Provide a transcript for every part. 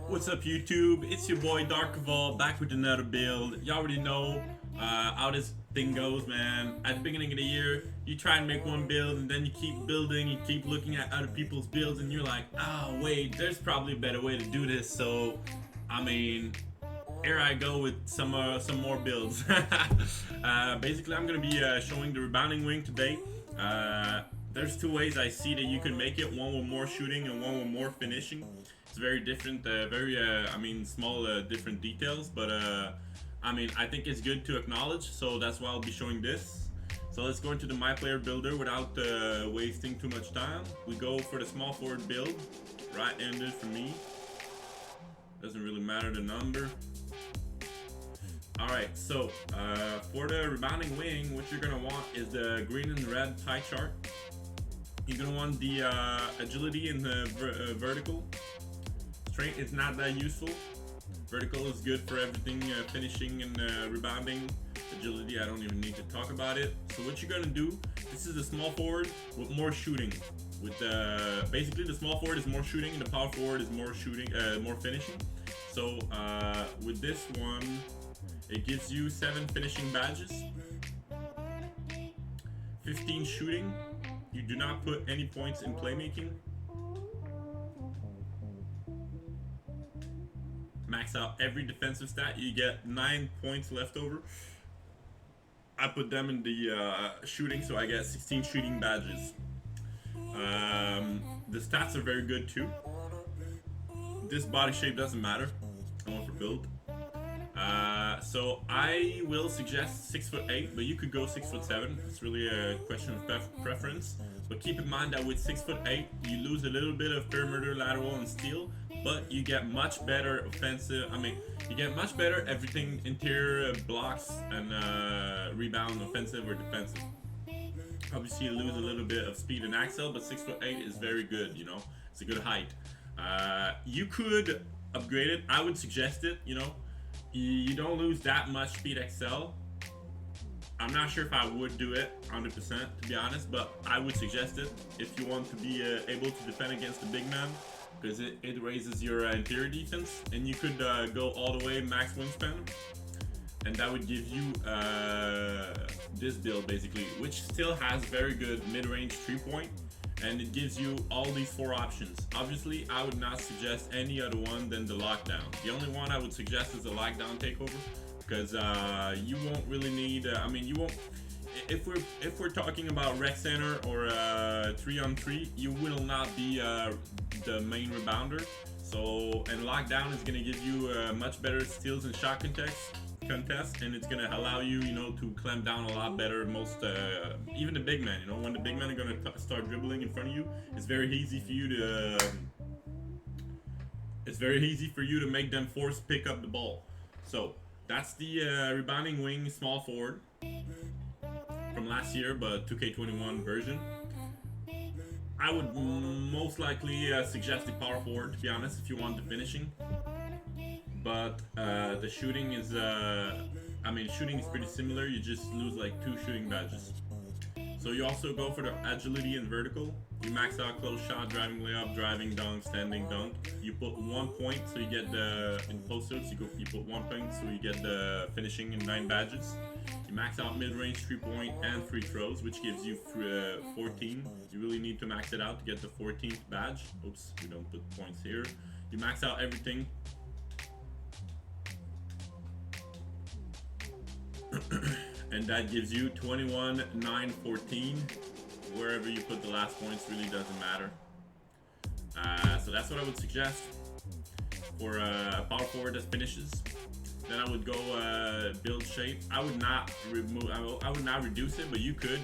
What's up YouTube? It's your boy Darkval back with another build. You already know how this thing goes, man. At the beginning of the year, you try and make one build and then you keep building, you keep looking at other people's builds and you're like, oh wait, there's probably a better way to do this. So, I mean, here I go with some more builds. Basically, I'm going to be showing the rebounding wing today. There's two ways I see that you can make it, one with more shooting and one with more finishing. It's very different, small different details, but I think it's good to acknowledge, so that's why I'll be showing this. So let's go into the My Player Builder without wasting too much time. We go for the small forward build, right-handed for me. Doesn't really matter the number. Alright, so for the rebounding wing, what you're gonna want is the green and red pie chart. You're gonna want the agility and the vertical. Strength is not that useful. Vertical is good for everything, finishing and rebounding. Agility, I don't even need to talk about it. So what you're gonna do, this is the small forward with more shooting. With basically the small forward is more shooting and the power forward is more shooting, more finishing. So with this one, it gives you 7 finishing badges, 15 shooting. You do not put any points in playmaking. Max out every defensive stat. You get 9 points left over. I put them in the shooting, so I get 16 shooting badges. The stats are very good too. This body shape doesn't matter. I want for build. So I will suggest 6'8", but you could go 6'7". It's really a question of preference. But keep in mind that with 6'8", you lose a little bit of perimeter, lateral, and steal, but you get much better offensive. You get much better everything, interior blocks and rebound, offensive or defensive. Obviously, you lose a little bit of speed and axle, but 6'8" is very good. You know, it's a good height. You could upgrade it. I would suggest it. You know. You don't lose that much speed XL. I'm not sure if I would do it 100% to be honest, but I would suggest it if you want to be able to defend against the big man, because it raises your interior defense, and you could go all the way max wingspan, and that would give you this build basically, which still has very good mid-range 3-point. And it gives you all these 4 options. Obviously, I would not suggest any other one than the lockdown. The only one I would suggest is the lockdown takeover, because you won't really need. You won't. If we're talking about rec center or 3-on-3, you will not be the main rebounder. So, and lockdown is gonna give you much better steals and shot contest, and it's gonna allow you, to clamp down a lot better. Most, even the big man. When the big men are gonna start dribbling in front of you, it's very easy for you to. It's very easy for you to make them force pick up the ball. So that's the rebounding wing small forward from last year, but 2K21 version. I would most likely suggest the power forward, to be honest, if you want the finishing. But the shooting is, shooting is pretty similar. You just lose like 2 shooting badges. So you also go for the agility and vertical. You max out close shot, driving layup, driving dunk, standing dunk. You put 1 point, so you get the in post-ups. You put 1 point, so you get the finishing in 9 badges. You max out mid-range 3-point and free throws, which gives you 14. You really need to max it out to get the 14th badge. Oops, we don't put points here. You max out everything. And that gives you 21, 9, 14. Wherever you put the last points really doesn't matter. So that's what I would suggest for a power forward that finishes. Then I would go build shape. I would not remove. I would not reduce it, but you could.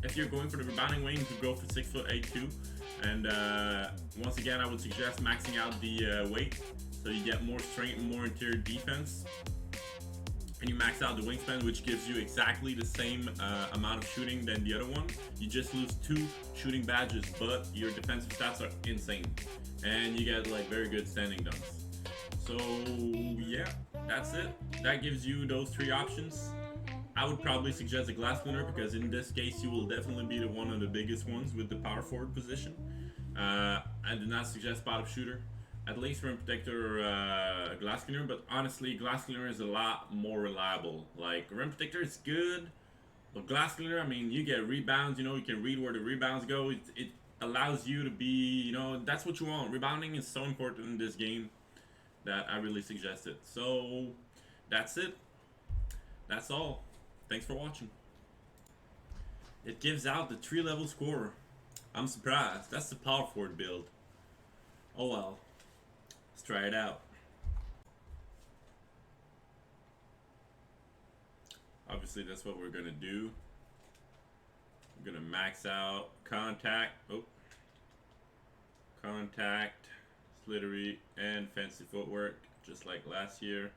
If you're going for the rebounding wing, you could go for 6'8" too. And once again, I would suggest maxing out the weight, so you get more strength and more interior defense. And you max out the wingspan, which gives you exactly the same amount of shooting than the other one. You just lose 2 shooting badges, but your defensive stats are insane. And you get like very good standing dunks. So yeah, that's it. That gives you those 3 options. I would probably suggest a glass cleaner because in this case you will definitely be the one of the biggest ones with the power forward position. I do not suggest spot up shooter. At least rim protector or glass cleaner, but honestly, glass cleaner is a lot more reliable. Like rim protector is good, but glass cleaner, I mean, you get rebounds. You know, you can read where the rebounds go. It allows you to be, you know, that's what you want. Rebounding is so important in this game that I really suggest it. So that's it. That's all. Thanks for watching. It gives out the 3-level scorer. I'm surprised. That's the power forward build. Oh well. Let's try it out. Obviously, that's what we're gonna do. We're gonna max out contact. Oh. Contact, slittery, and fancy footwork, just like last year.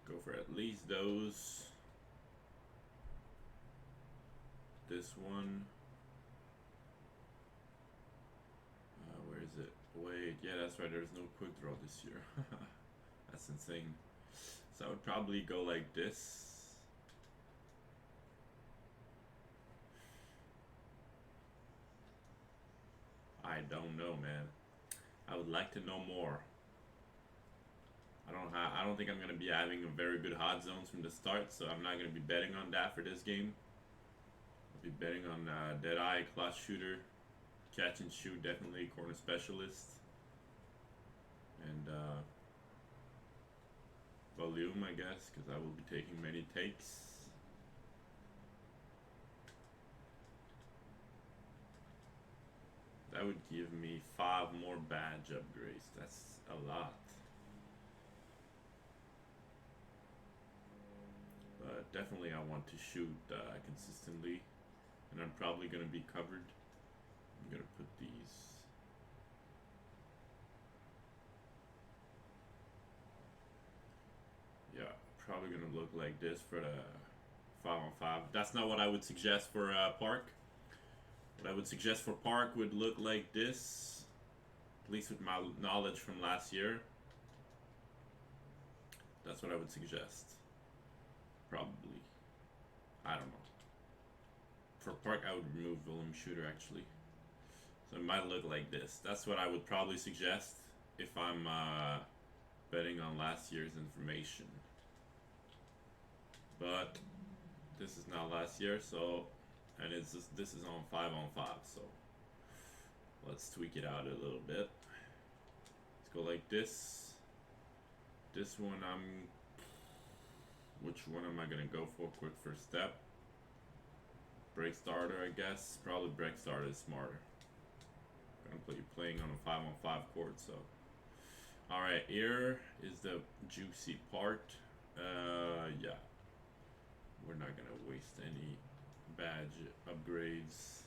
Go for at least those. This one. Where is it? Wait, yeah, that's right. There's no quick draw this year. That's insane. So I would probably go like this. I don't know, man. I would like to know more. I don't think I'm gonna be having a very good hot zones from the start, so I'm not gonna be betting on that for this game. I'll be betting on Deadeye, class shooter, catch and shoot, definitely corner specialist, and volume, I guess, because I will be taking many takes. That would give me 5 more badge upgrades. That's a lot. But definitely I want to shoot consistently. And I'm probably going to be covered. I'm going to put these. Yeah, probably going to look like this for the 5-on-5. That's not what I would suggest for Park. What I would suggest for Park would look like this, at least with my knowledge from last year. That's what I would suggest. Probably. I don't know. For Park, I would remove volume shooter actually. So it might look like this. That's what I would probably suggest if I'm betting on last year's information. But this is not last year, so. And it's just, this is on 5-on-5, so let's tweak it out a little bit. Let's go like this. This one which one am I gonna go for? Quick first step. Break starter, I guess. Probably break starter is smarter. You're playing on a 5-on-5 court, so. Alright, here is the juicy part. Yeah. We're not gonna waste any badge upgrades.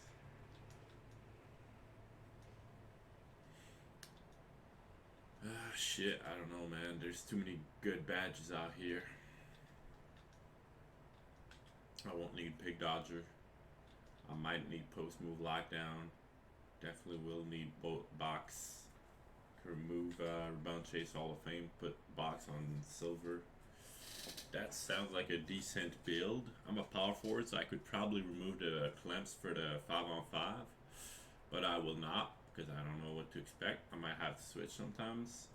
Shit, I don't know, man. There's too many good badges out here. I won't need Pig Dodger. I might need post move lockdown. Definitely will need box. Can remove rebound chase Hall of Fame. Put box on silver. That sounds like a decent build. I'm a power forward, so I could probably remove the clamps for the 5-on-5, but I will not because I don't know what to expect. I might have to switch sometimes.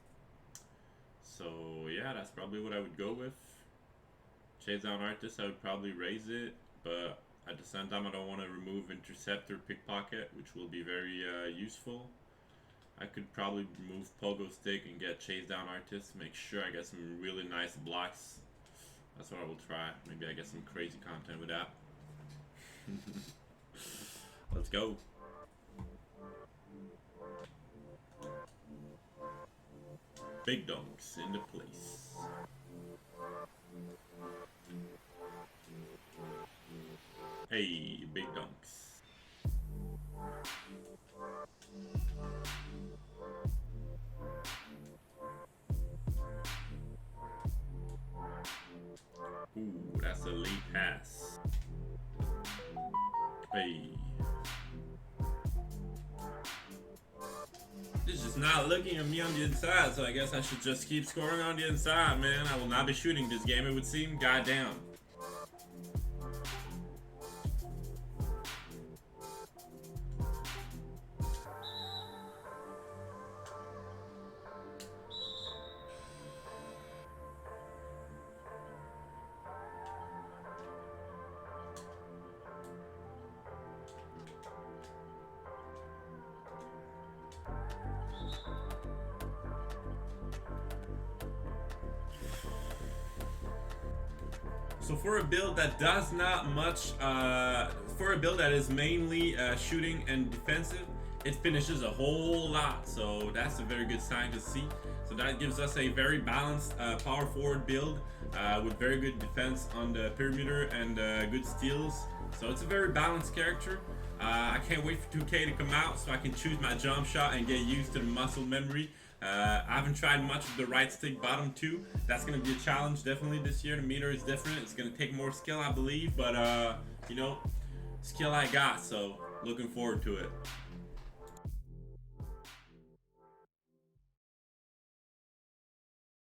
So yeah, that's probably what I would go with. Chase down artist, I would probably raise it, but at the same time I don't want to remove interceptor pickpocket, which will be very useful. I could probably remove pogo stick and get chase down artist, make sure I get some really nice blocks. That's what I will try. Maybe I get some crazy content with that. Let's go. Big dunks into place. Hey, big dunks. Ooh, that's a lead pass. Hey. This is just not looking at me on the inside, so I guess I should just keep scoring on the inside, man. I will not be shooting this game, it would seem. Goddamn. So for a build that does not much, for a build that is mainly shooting and defensive, it finishes a whole lot. So that's a very good sign to see. So that gives us a very balanced power forward build with very good defense on the perimeter and good steals. So it's a very balanced character. I can't wait for 2K to come out so I can choose my jump shot and get used to the muscle memory. I haven't tried much of the right stick bottom two. That's going to be a challenge definitely this year. The meter is different. It's going to take more skill, I believe. But, you know, skill I got. So looking forward to it.